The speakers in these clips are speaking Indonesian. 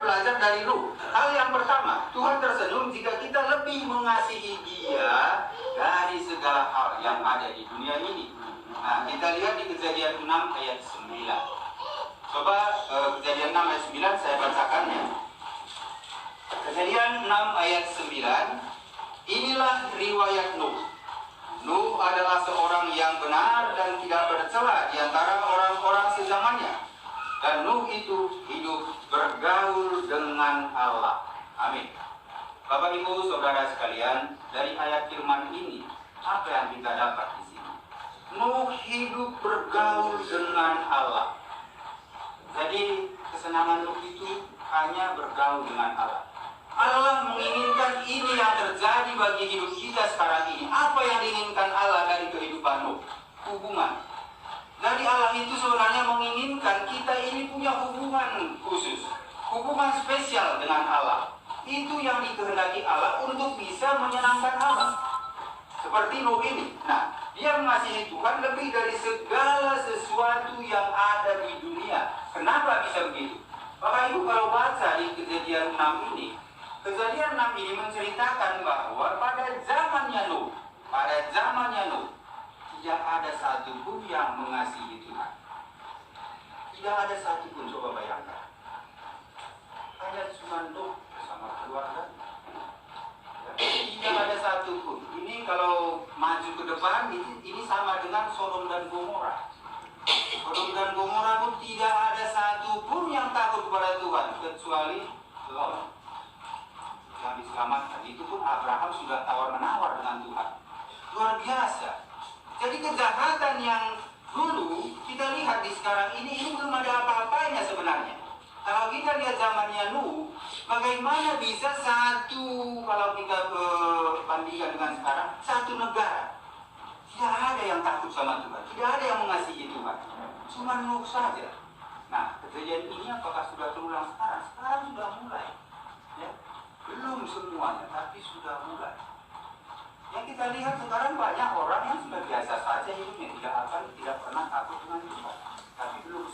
belajar dari Nuh. Hal yang pertama, Tuhan tersenyum jika kita lebih mengasihi Dia dari segala hal yang ada di dunia ini. Nah, kita lihat di Kejadian 6 ayat 9. Coba Kejadian 6 ayat 9 saya bacakannya. Kejadian 6 ayat 9. Inilah riwayat Nuh. Nuh adalah seorang yang benar dan tidak bercela di antara orang-orang sezamannya. Dan Nuh itu hidup bergaul dengan Allah. Amin. Bapak Ibu Saudara sekalian, dari ayat firman ini, apa yang kita dapat di sini? Nuh hidup bergaul dengan Allah. Jadi kesenangan Nuh itu hanya bergaul dengan Allah. Allah menginginkan ini yang terjadi bagi hidup kita sekarang ini. Apa yang diinginkan Allah dari kehidupan Nuh? Hubungan. Jadi Allah itu sebenarnya menginginkan kita ini punya hubungan khusus, hubungan spesial dengan Allah. Itu yang dikehendaki Allah untuk bisa menyenangkan Allah. Seperti Nuh ini. Nah, dia mengasihi Tuhan lebih dari segala sesuatu yang ada di dunia. Kenapa bisa begitu? Bapak Ibu kalau baca di Kejadian 6 ini, Kejadian 6 ini menceritakan bahwa pada zamannya Nuh, tidak ada satupun yang mengasihi Tuhan. Tidak ada satupun, coba bayangkan. Hanya cuma Nuh bersama keluarga. Tidak ada satupun. Ini kalau maju ke depan, ini sama dengan Sodom dan Gomora. Sodom dan Gomora pun tidak ada satupun yang takut kepada Tuhan, kecuali Lot yang diselamatkan. Itu pun Abraham sudah tawar-menawar dengan Tuhan. Luar biasa. Jadi kejahatan yang dulu kita lihat di sekarang ini belum ada apa-apanya sebenarnya. Kalau kita lihat zamannya Nuh, bagaimana bisa satu, kalau kita bandingkan dengan sekarang, satu negara tidak ada yang takut sama Tuhan, tidak ada yang mengasihi Tuhan, cuma Nuh saja. Nah, kejadian ini apakah sudah terulang sekarang? Sekarang sudah mulai, ya? Belum semuanya, tapi sudah mulai. Yang kita lihat sekarang banyak orang yang sudah biasa saja hidupnya, tidak pernah takut dengan Tuhan. Tapi belum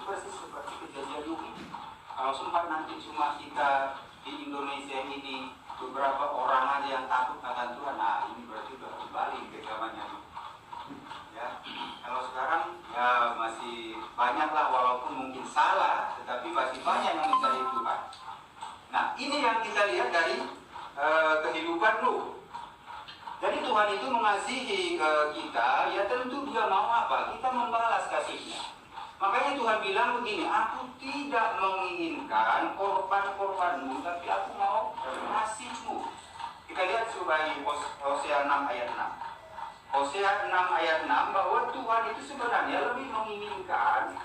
persis seperti kejadian Nuh ini. Kalau sempat nanti cuma kita di Indonesia ini beberapa orang aja yang takut akan Tuhan, nah ini berarti sudah kembali ke zamannya Nuh. Ya, kalau sekarang ya masih banyak lah, walaupun mungkin salah, tetapi masih banyak yang mencari Tuhan. Nah, ini yang kita lihat dari kehidupan Nuh. Jadi Tuhan itu mengasihi kita, ya tentu Dia mau apa? Kita membalas kasih-Nya. Makanya Tuhan bilang begini, aku tidak menginginkan korban-korbanmu, tapi aku mau kasih-Mu. Kita lihat coba di Hosea 6 ayat 6. Hosea 6 ayat 6 bahwa Tuhan itu sebenarnya lebih menginginkan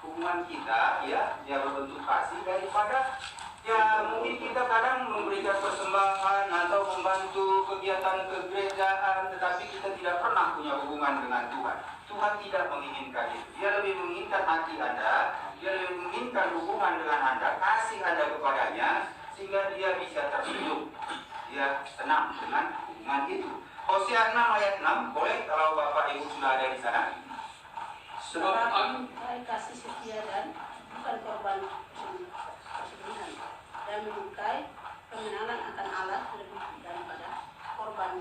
hubungan kita, ya, Dia berbentuk kasih daripada ya mungkin kita kadang memberikan persembahan atau membantu kegiatan kegerejaan, tetapi kita tidak pernah punya hubungan dengan Tuhan. Tuhan tidak menginginkan itu. Dia lebih menginginkan hati Anda, Dia lebih menginginkan hubungan dengan Anda, kasih Anda kepadanya, sehingga Dia bisa tersenyum. Dia senang dengan hubungan itu. Hosea 6 ayat 6, boleh kalau Bapak Ibu sudah ada di sana. Sebab aku kasih setia dan bukan korban kesedihan, dan menyukai kemenangan akan Allah lebih daripada korban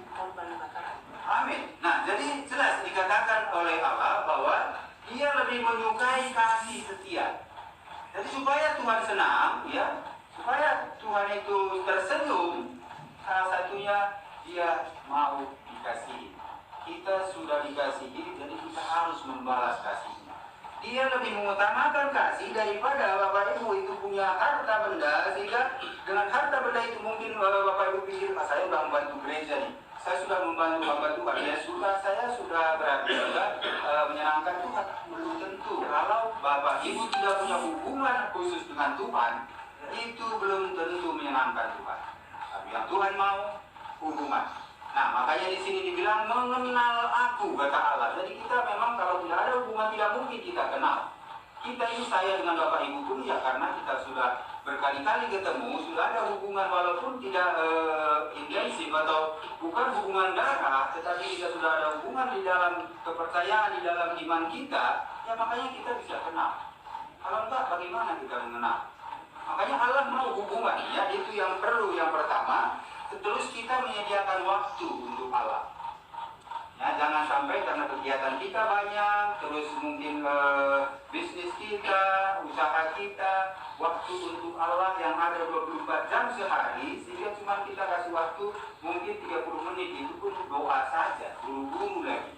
bakaran. Amin. Nah, jadi jelas dikatakan oleh Allah bahwa Dia lebih menyukai kasih setia. Jadi supaya Tuhan senang, ya, supaya Tuhan itu tersenyum, salah satunya Dia mau dikasihi. Kita sudah dikasihi, jadi kita harus membalas kasih-Nya. Dia lebih mengutamakan kasih daripada Bapak Ibu itu punya harta benda, sehingga dengan harta benda itu mungkin Bapak Ibu pikir, saya sudah membantu gereja nih, saya sudah membantu hamba Tuhan, ya sudah, saya sudah berarti juga menyenangkan Tuhan. Belum tentu. Kalau Bapak Ibu tidak punya hubungan khusus dengan Tuhan, itu belum tentu menyenangkan Tuhan. Tapi yang Tuhan mau, hubungan. Nah, makanya di sini dibilang mengenal aku, kata Allah. Jadi kita memang kalau tidak ada hubungan tidak mungkin kita kenal. Kita ini saya dengan Bapak Ibu pun ya karena kita sudah berkali-kali ketemu, sudah ada hubungan walaupun tidak intensif atau bukan hubungan darah, tetapi kita sudah ada hubungan di dalam kepercayaan, di dalam iman kita, ya makanya kita bisa kenal. Kalau enggak, bagaimana kita mengenal? Makanya Allah mau hubungan, ya itu yang perlu yang pertama. Terus kita menyediakan waktu untuk Allah. Ya, jangan sampai karena kegiatan kita banyak, terus mungkin bisnis kita, usaha kita, waktu untuk Allah yang ada 24 jam sehari, sehingga cuma kita kasih waktu mungkin 30 menit, itu pun doa saja, buru-buru lagi.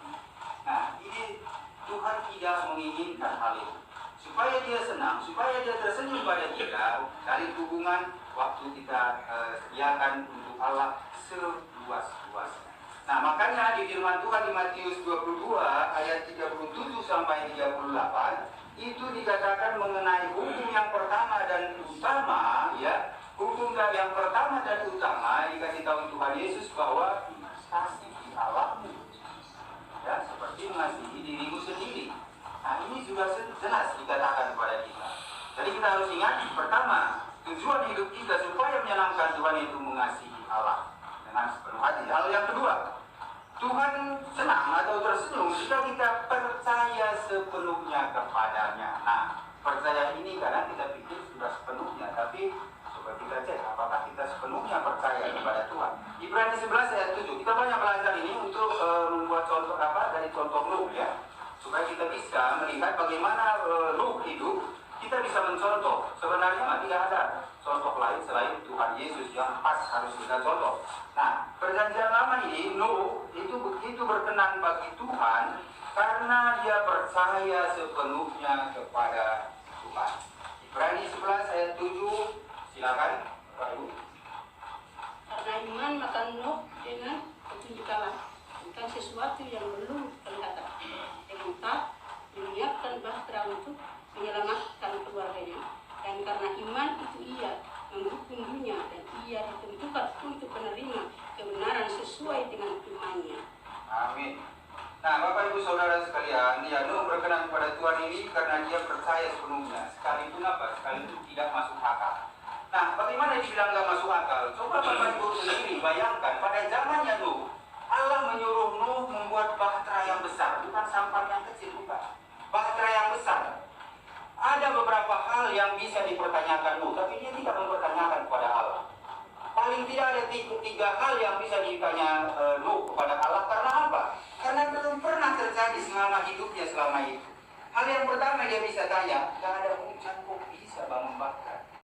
Nah, ini Tuhan tidak menginginkan hal itu. Supaya dia senang, supaya dia tersenyum pada kita, dari hubungan waktu kita sediakan untuk Allah seluas-luasnya. Nah, makanya di firman Tuhan di Matius 22 ayat 37 sampai 38 itu dikatakan mengenai hukum yang pertama dan utama, ya. Hukum yang pertama dan utama dikasih tahu Tuhan Yesus bahwa kasihi Allahmu, ya, seperti mengasihi dirimu sendiri. Nah, ini sudah jelas dikatakan kepada kita. Jadi kita harus ingat, pertama, tujuan hidup kita supaya menyenangkan Tuhan itu mengasihi Allah dengan sepenuh hati. Hal yang kedua, Tuhan senang atau tersenyum jika kita percaya sepenuhnya kepadanya. Nah, percaya ini kadang kita pikir sudah sepenuhnya, tapi coba kita cek apakah kita sepenuhnya percaya kepada Tuhan. Ibrani 11 ayat 7. Kita banyak belajar ini untuk membuat contoh dari contoh Nuh, ya, supaya kita bisa melihat bagaimana Nuh hidup. Kita bisa mencontoh. Sebenarnya tidak ada contoh lain selain Tuhan Yesus yang pas harus kita contoh. Nah, perjanjian lama ini Nuh itu begitu berkenan bagi Tuhan karena dia percaya sepenuhnya kepada Tuhan. Ibrani 11 ayat 7. Silakan, Pak Ibu. Karena iman maka Nuh dengan petunjuk Allah tentang sesuatu yang belum kelihatan. Dengan tak menyiapkan bahtera untuk menyelamatkan keluarganya, dan karena iman itu ia menghukum dunia dan ia ditentukan untuk menerima kebenaran sesuai dengan imannya. Amin. Nah, Bapak Ibu Saudara sekalian, ya, Nuh berkenan kepada Tuhan ini karena dia percaya sepenuhnya, sekalipun apa? Sekalipun tidak masuk akal. Nah, bagaimana dibilang gak masuk akal? Coba Bapak Ibu sendiri bayangkan, pada zamannya Nuh, Allah menyuruh Nuh membuat bahtera yang besar, bukan sampan yang kecil, bukan. Bahtera yang besar. Ada beberapa hal yang bisa dipertanyakan Nuh, tapi dia tidak mempertanyakan kepada Allah. Paling tidak ada tiga hal yang bisa ditanya Nuh kepada Allah. Karena apa? Karena belum pernah terjadi selama hidupnya selama itu. Hal yang pertama dia bisa tanya, gak ada hujan kok bisa bangun bahtera?